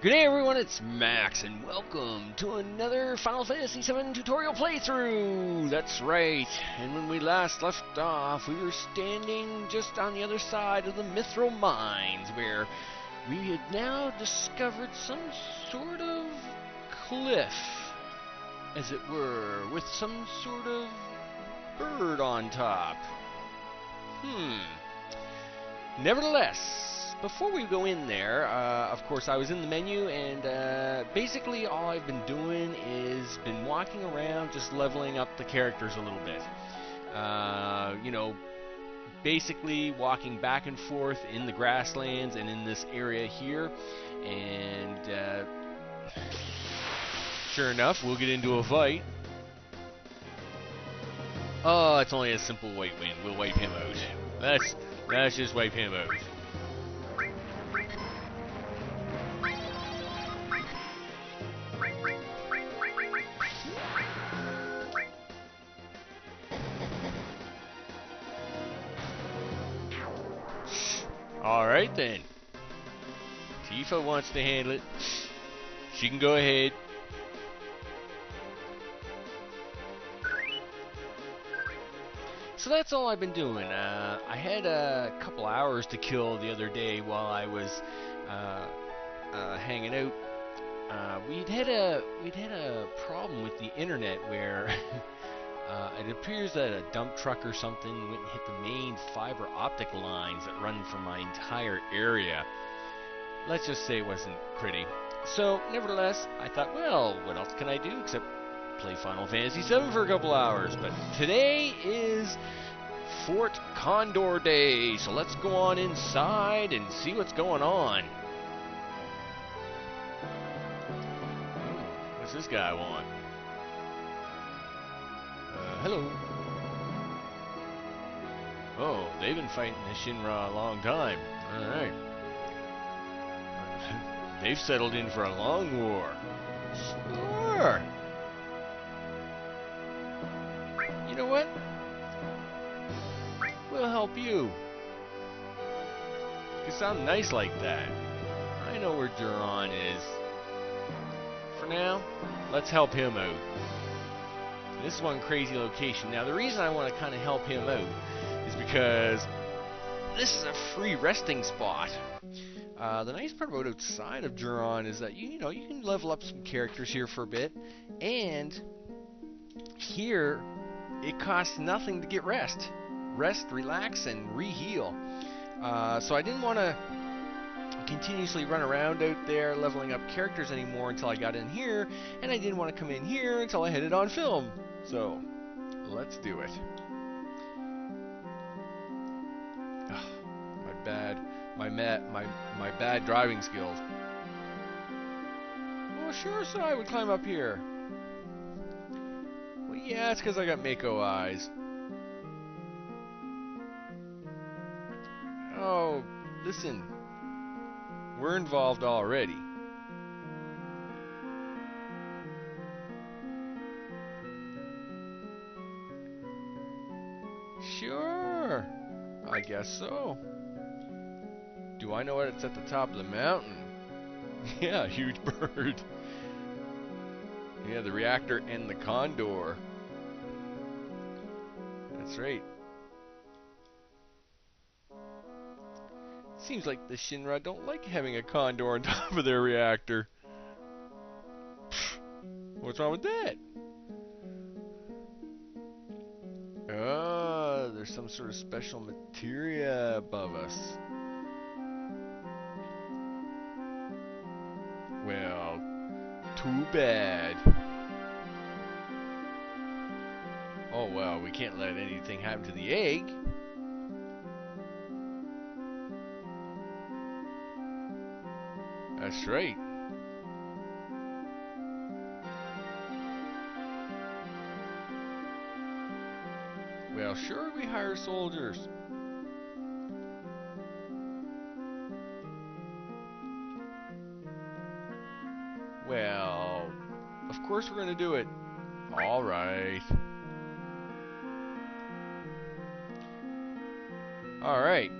Good day everyone, it's Max, and welcome to another Final Fantasy VII tutorial playthrough! That's right, and when we last left off, we were standing just on the other side of the Mythril mines, where we had now discovered some sort of cliff, as it were, with some sort of bird on top. Nevertheless, before we go in there, of course, I was in the menu, and basically all I've been doing is been walking around, just leveling up the characters a little bit. You know, basically walking back and forth in the grasslands and in this area here, and sure enough, we'll get into a fight. Oh, it's only a simple white win. We'll wipe him out. Let's just wipe him out. Alright then. Tifa wants to handle it. She can go ahead. So that's all I've been doing. I had a couple hours to kill the other day while I was hanging out. We'd had a problem with the internet where it appears that a dump truck or something went and hit the main fiber optic lines that run for my entire area. Let's just say it wasn't pretty. So, nevertheless, I thought, well, what else can I do except play Final Fantasy VII for a couple hours? But today is Fort Condor Day, so let's go on inside and see what's going on. What's this guy want? Hello. Oh, they've been fighting the Shinra a long time. Alright. They've settled in for a long war. Sure. You know what? We'll help you. Because I'm nice like that. I know where Duran is. For now, let's help him out. This is one crazy location. Now, the reason I want to kind of help him out is because this is a free resting spot. The nice part about outside of Duran is that you can level up some characters here for a bit, and here it costs nothing to get rest, relax, and re-heal. So I didn't want to continuously run around out there leveling up characters anymore until I got in here, and I didn't want to come in here until I had it on film. So let's do it. My bad driving skills. Oh, sure, so I would climb up here. Well, yeah, it's because I got Mako eyes. Oh, listen. We're involved already. Sure. I guess so. Do I know what it's at the top of the mountain? Yeah, huge bird. Yeah, the reactor and the Condor. That's right. Seems like the Shinra don't like having a Condor on top of their reactor. What's wrong with that? Oh, there's some sort of special materia above us. Well, too bad. Oh well, we can't let anything happen to the egg. That's right. Well, sure, we hire soldiers. Well, of course we're gonna do it. All right. All right.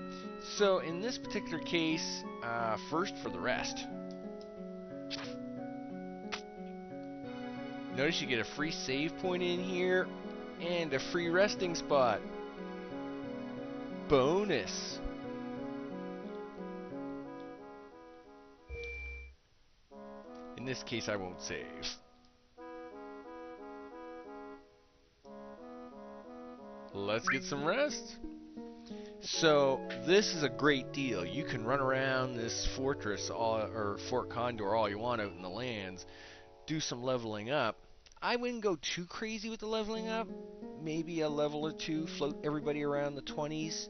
So in this particular case, first for the rest. Notice you get a free save point in here and a free resting spot. Bonus. In this case, I won't save. Let's get some rest. So this is a great deal. You can run around this fortress or Fort Condor all you want out in the lands, do some leveling up. I wouldn't go too crazy with the leveling up. Maybe a level or two, float everybody around the 20s.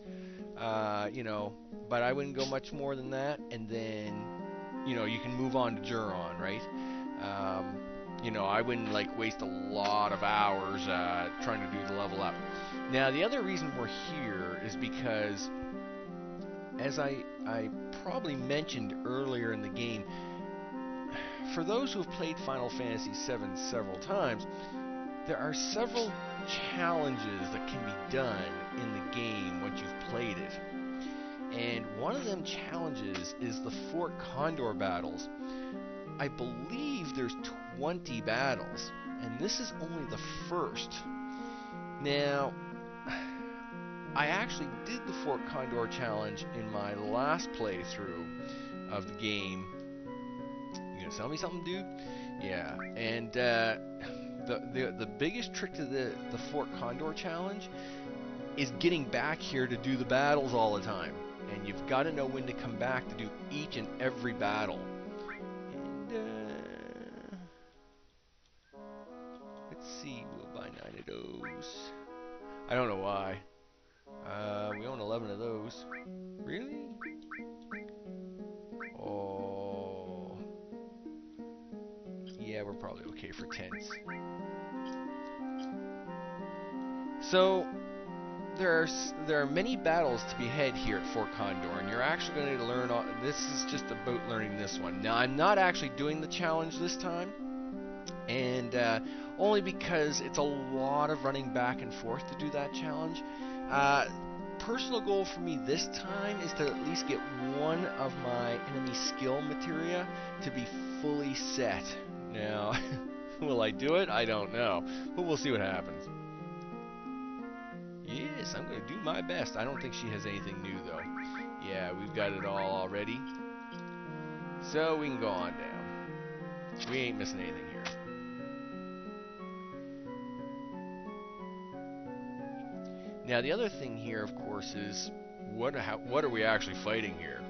You know, but I wouldn't go much more than that. And then, you know, you can move on to Juron, right? You know, I wouldn't like waste a lot of hours trying to do the level up. Now, the other reason we're here is because, as I probably mentioned earlier in the game, for those who have played Final Fantasy VII several times, there are several challenges that can be done in the game once you've played it. And one of them challenges is the Fort Condor battles. I believe there's 20 battles, and this is only the first. Now, I actually did the Fort Condor challenge in my last playthrough of the game. You gonna sell me something, dude? Yeah, and the biggest trick to the Fort Condor challenge is getting back here to do the battles all the time. And you've got to know when to come back to do each and every battle. And let's see, we'll buy 9 of those. I don't know why. We own 11 of those. Really? Oh. Yeah, we're probably okay for 10s. So, there are many battles to be had here at Fort Condor, and you're actually going to learn all. This is just about learning this one. Now, I'm not actually doing the challenge this time, and only because it's a lot of running back and forth to do that challenge. Personal goal for me this time is to at least get one of my enemy skill materia to be fully set. Now, will I do it? I don't know, but we'll see what happens. Yes, I'm going to do my best. I don't think she has anything new, though. Yeah, we've got it all already. So we can go on down. We ain't missing anything here. Now, the other thing here, of course, is what are we actually fighting here?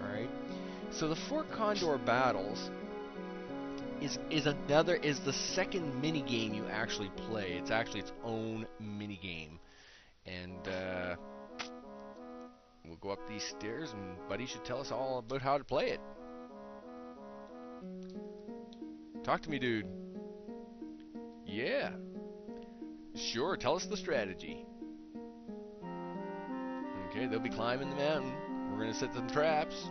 Alright. So the Fort Condor battles is the second mini game you actually play. It's actually its own mini game. And we'll go up these stairs, and Buddy should tell us all about how to play it. Talk to me, dude. Yeah. Sure, tell us the strategy. Okay, they'll be climbing the mountain. We're going to set some traps.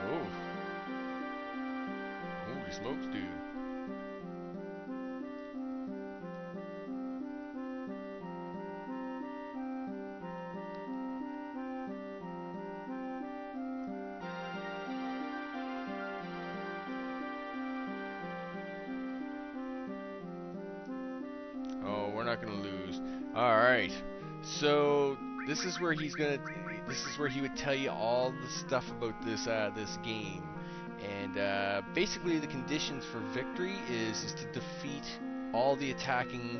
Oh. Holy smokes, dude. Oh, we're not going to lose. Alright. So, this is where he would tell you all the stuff about this game. And basically the conditions for victory is to defeat all the attacking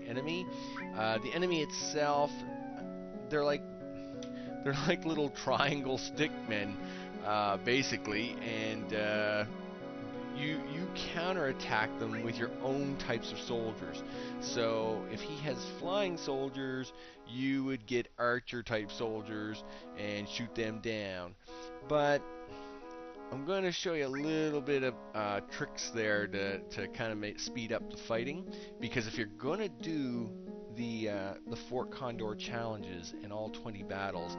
enemy. The enemy itself, they're like little triangle stickmen, basically, and you counterattack them with your own types of soldiers. So if he has flying soldiers, you would get archer type soldiers and shoot them down. But I'm going to show you a little bit of tricks there to kind of speed up the fighting, because if you're going to do the Fort Condor challenges and all 20 battles,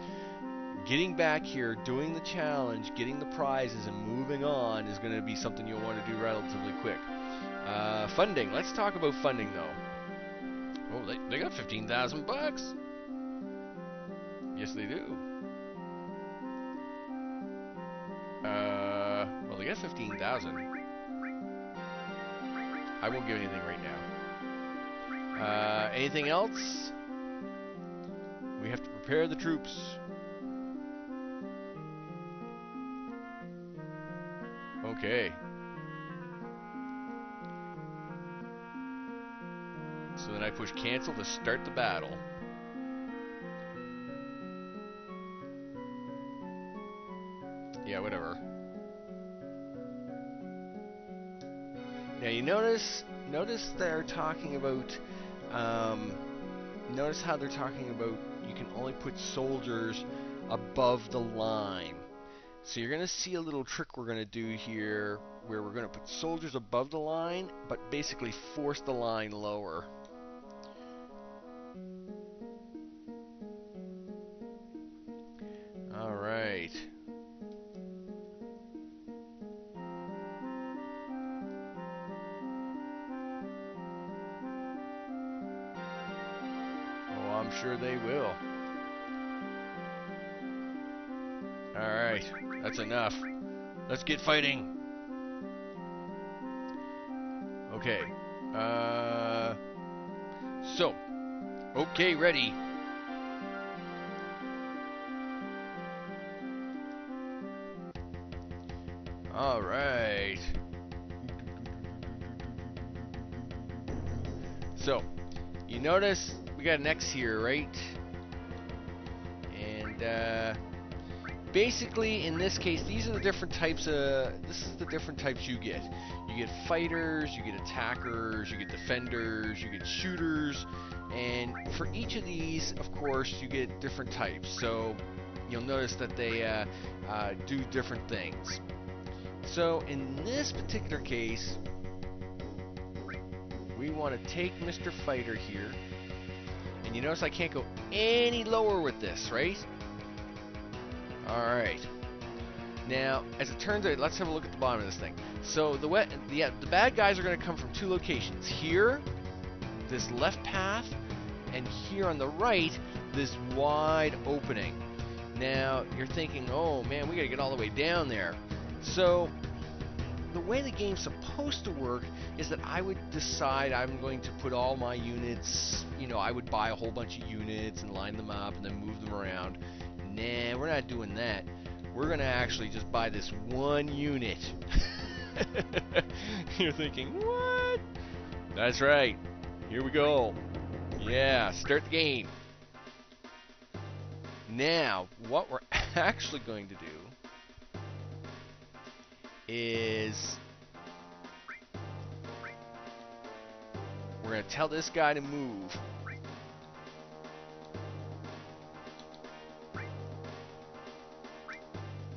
getting back here, doing the challenge, getting the prizes, and moving on is going to be something you'll want to do relatively quick. Funding. Let's talk about funding, though. Oh, they got 15,000 bucks. Yes, they do. Well, they got 15,000. I won't give anything right now. Anything else? We have to prepare the troops. Okay. So then I push cancel to start the battle. Yeah, whatever. Now you notice they're talking about, notice how they're talking about you can only put soldiers above the line. So you're going to see a little trick we're going to do here where we're going to put soldiers above the line, but basically force the line lower. All right. Oh, I'm sure they will. All right, that's enough. Let's get fighting. Okay. So, okay, ready. All right. So, you notice we got an X here, right? And basically, in this case, these are the different types of. This is the different types you get. You get fighters, you get attackers, you get defenders, you get shooters, and for each of these, of course, you get different types. So you'll notice that they do different things. So in this particular case, we want to take Mr. Fighter here, and you notice I can't go any lower with this, right? Alright. Now, as it turns out, let's have a look at the bottom of this thing. So the bad guys are going to come from two locations. Here, this left path, and here on the right, this wide opening. Now, you're thinking, oh man, we got to get all the way down there. So, the way the game's supposed to work is that I would decide I'm going to put all my units, you know, I would buy a whole bunch of units and line them up and then move them around. Nah, we're not doing that. We're going to actually just buy this one unit. You're thinking, what? That's right. Here we go. Yeah, start the game. Now, what we're actually going to do is we're going to tell this guy to move.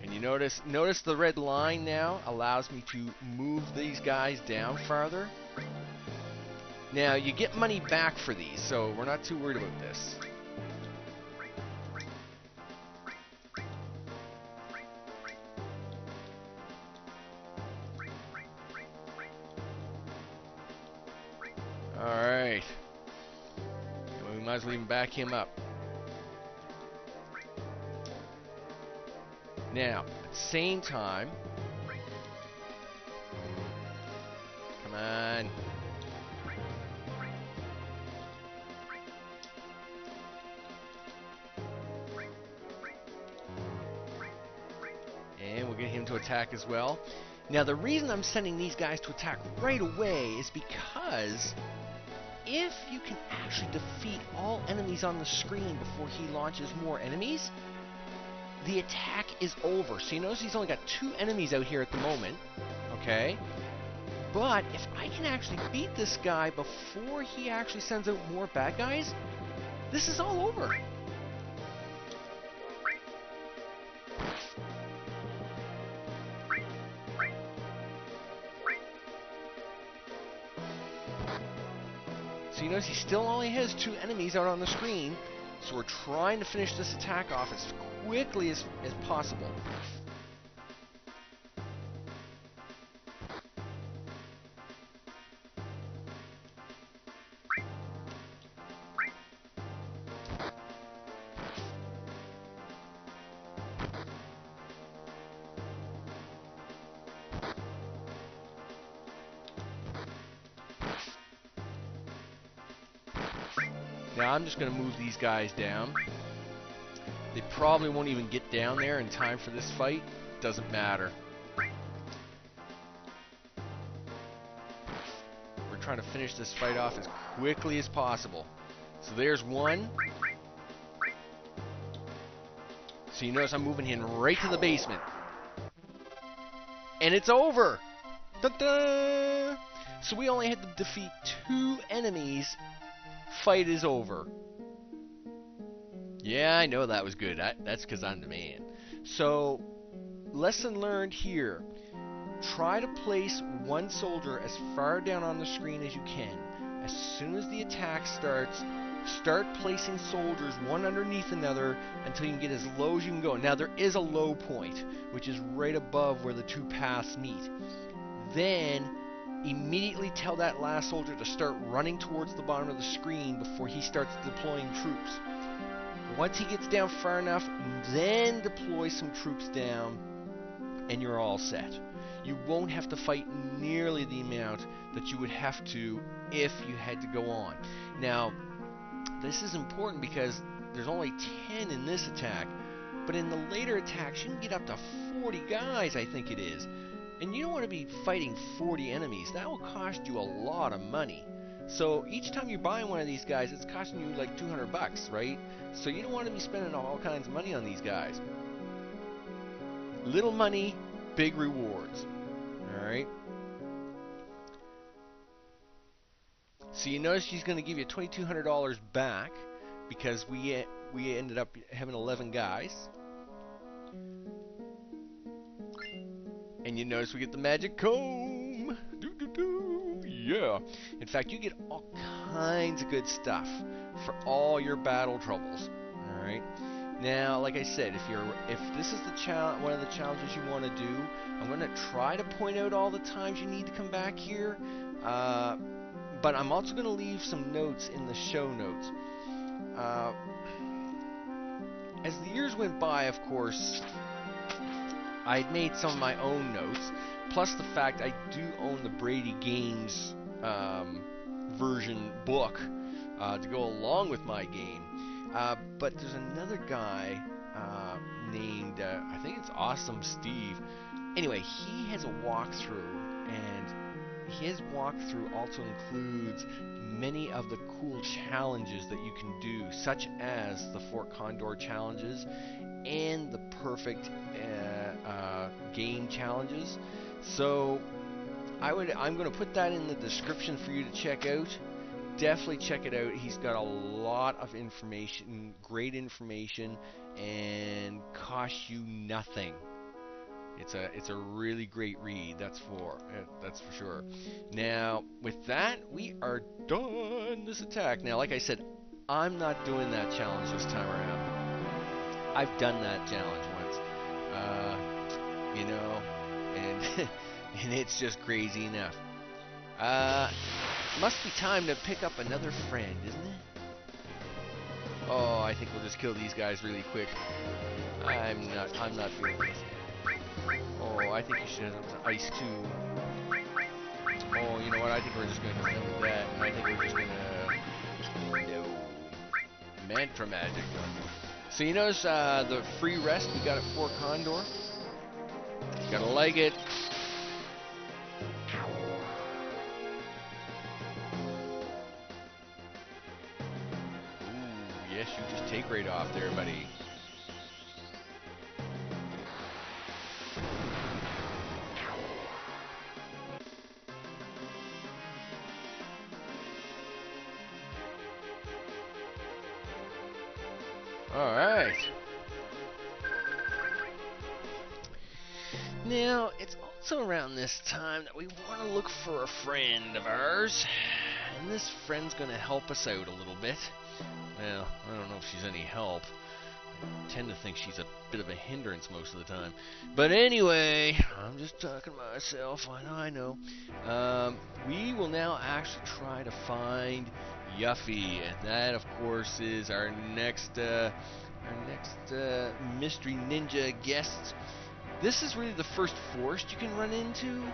And you notice the red line now allows me to move these guys down farther. Now, you get money back for these, so we're not too worried about this. Alright. We might as well even back him up. Now, at the same time, come on. And we'll get him to attack as well. Now, the reason I'm sending these guys to attack right away is because if you can actually defeat all enemies on the screen before he launches more enemies, the attack is over. So you notice he's only got 2 enemies out here at the moment, okay? But if I can actually beat this guy before he actually sends out more bad guys, this is all over. So you notice he still only has 2 enemies out on the screen, so we're trying to finish this attack off as quickly as possible. Now I'm just going to move these guys down. They probably won't even get down there in time for this fight. Doesn't matter. We're trying to finish this fight off as quickly as possible. So there's one. So you notice I'm moving him right to the basement. And it's over! Ta-da! So we only had to defeat 2 enemies. Fight is over. Yeah, I know that was good. That's because I'm the man. So, lesson learned here. Try to place one soldier as far down on the screen as you can. As soon as the attack starts, start placing soldiers one underneath another until you can get as low as you can go. Now, there is a low point, which is right above where the 2 paths meet. Then, immediately tell that last soldier to start running towards the bottom of the screen before he starts deploying troops. Once he gets down far enough, then deploy some troops down, and you're all set. You won't have to fight nearly the amount that you would have to if you had to go on. Now, this is important because there's only 10 in this attack, but in the later attacks, you can get up to 40 guys, I think it is. And you don't want to be fighting 40 enemies. That will cost you a lot of money. So each time you're buying one of these guys, it's costing you like 200 bucks, right? So you don't want to be spending all kinds of money on these guys. Little money, big rewards. Alright? So you notice she's going to give you $2,200 back because we ended up having 11 guys. And you notice we get the magic comb. Yeah. In fact, you get all kinds of good stuff for all your battle troubles. All right. Now, like I said, if this is the one of the challenges you want to do, I'm going to try to point out all the times you need to come back here. But I'm also going to leave some notes in the show notes. As the years went by, of course, I had made some of my own notes, plus the fact I do own the Brady Games version book to go along with my game. But there's another guy named, I think it's AbsoluteSteve. Anyway, he has a walkthrough, and his walkthrough also includes many of the cool challenges that you can do, such as the Fort Condor challenges and the perfect game challenges. So I'm going to put that in the description for you to check out. Definitely check it out. He's got a lot of information, great information, and costs you nothing. It's a really great read. That's for sure. Now, with that, we are done this attack. Now, like I said, I'm not doing that challenge this time around. I've done that challenge once, you know, and and it's just crazy enough. Must be time to pick up another friend, isn't it? Oh, I think we'll just kill these guys really quick. I'm not feeling this. Oh, I think you should have some ice too. Oh, you know what? I think we're just gonna defend with that. I think we're just gonna mantra magic. So you notice the free rest we got at Fort Condor. Gotta like it. Ooh, yes, you just take right off there, buddy. Alright. Now, it's also around this time that we want to look for a friend of ours. And this friend's going to help us out a little bit. Well, I don't know if she's any help. I tend to think she's a bit of a hindrance most of the time. But anyway, I'm just talking to myself. I know. We will now actually try to find Yuffie, and that, of course, is our next mystery ninja guest. This is really the first forest you can run into.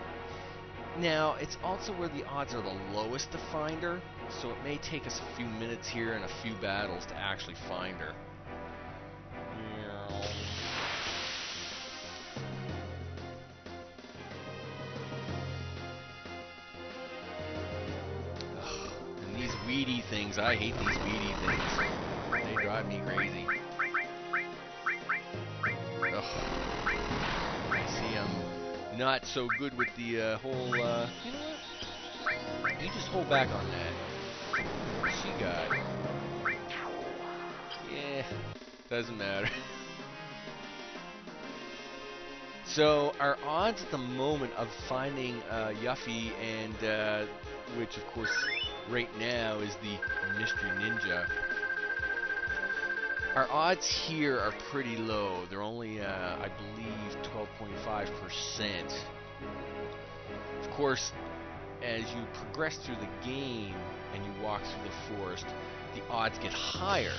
Now, it's also where the odds are the lowest to find her. So it may take us a few minutes here and a few battles to actually find her. And these weedy things, I hate these weedy things. They drive me crazy. Ugh. I see I'm not so good with the whole, you know what? You just hold back on that. What's she got? Yeah, doesn't matter. So our odds at the moment of finding Yuffie, and which of course right now is the mystery ninja, our odds here are pretty low. They're only, I believe, 12.5%. Of course, as you progress through the game and you walk through the forest, the odds get higher.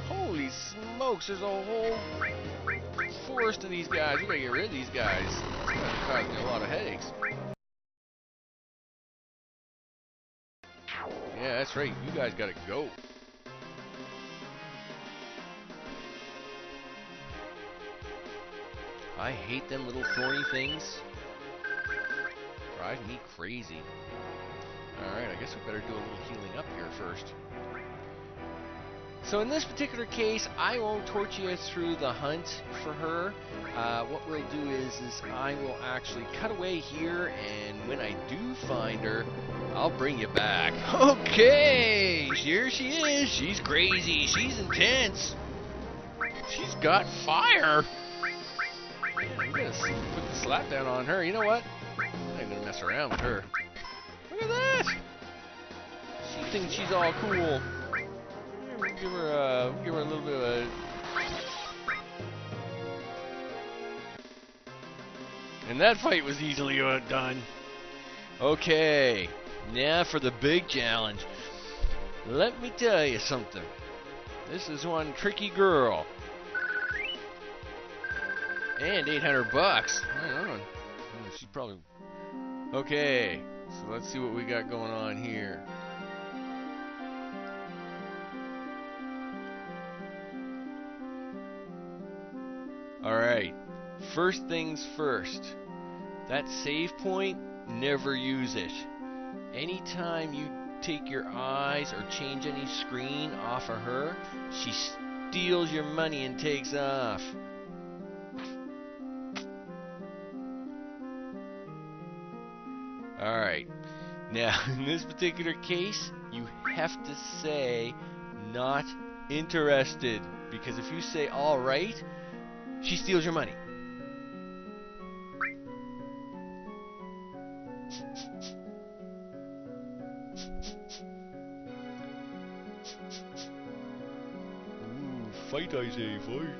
Holy smokes, there's a whole forest of these guys. We gotta get rid of these guys. It's gonna cause me a lot of headaches. Yeah, that's right. You guys gotta go. I hate them little thorny things. Drive me crazy. Alright, I guess we better do a little healing up here first. So in this particular case, I won't torture you through the hunt for her. What we'll do is I will actually cut away here, and when I do find her, I'll bring you back. Okay, here she is. She's crazy. She's intense. She's got fire. Man, we gotta put the slap down on her. You know what? I ain't gonna mess around with her. Look at that. She thinks she's all cool. Give her a little bit of a... And that fight was easily done. Okay, now for the big challenge. Let me tell you something. This is one tricky girl. And 800 bucks. Right on. She's probably... Okay, so let's see what we got going on here. Alright, first things first. That save point, never use it. Anytime you take your eyes or change any screen off of her, she steals your money and takes off. Alright, now in this particular case, you have to say not interested, because if you say alright, she steals your money. Ooh, fight I say, fight.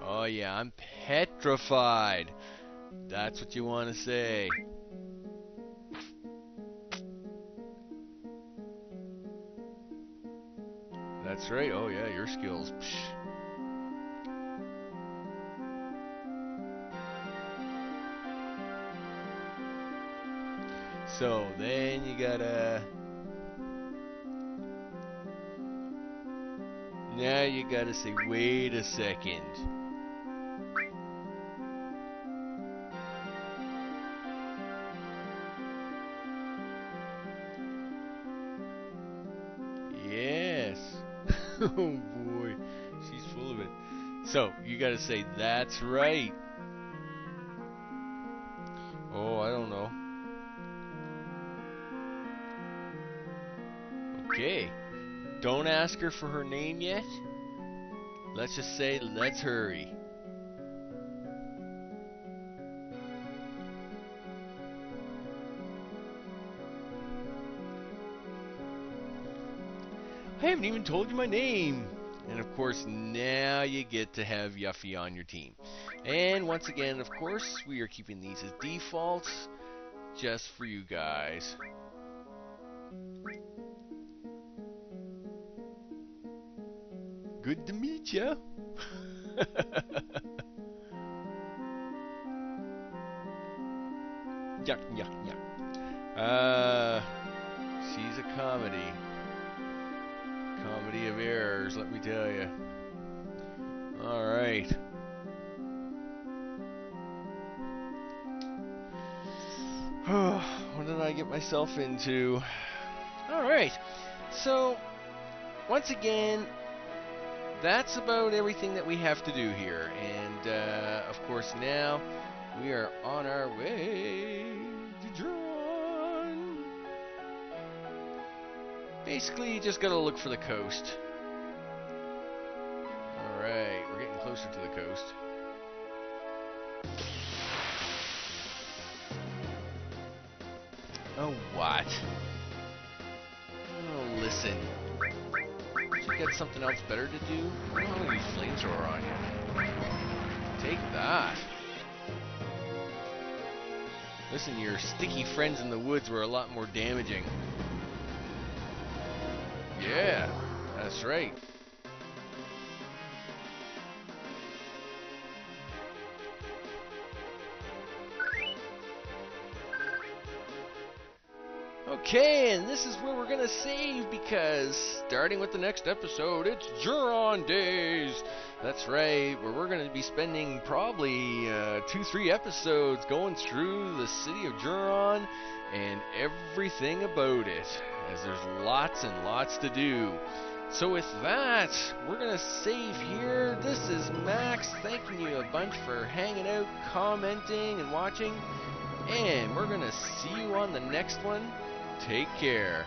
Oh yeah, I'm petrified. That's what you want to say. That's right. Oh yeah, your skills. Psh. So then you gotta... Now you gotta say, wait a second. Yes. Oh boy, she's full of it. So you gotta say, that's right. Oh, I don't know. Okay. Don't ask her for her name yet. Let's just say, let's hurry. I haven't even told you my name. And of course, now you get to have Yuffie on your team. And once again, of course, we are keeping these as defaults just for you guys. Good to meet ya. Yuck, yuck, yuck. She's a comedy. Comedy of errors, let me tell you. Alright. What did I get myself into? Alright. So, once again, that's about everything that we have to do here. And, of course, now we are on our way to John. Basically, you just gotta look for the coast. Alright, we're getting closer to the coast. Oh, what? Oh, listen. You got something else better to do? I don't want to use flamethrower on you. Take that. Listen, your sticky friends in the woods were a lot more damaging. Yeah, that's right. Okay, and this is where we're gonna save because starting with the next episode, it's Juron Days. That's right, where we're gonna be spending probably 2-3 episodes going through the city of Juron and everything about it, as there's lots and lots to do. So with that, we're gonna save here. This is Max, thanking you a bunch for hanging out, commenting, and watching. And we're gonna see you on the next one. Take care.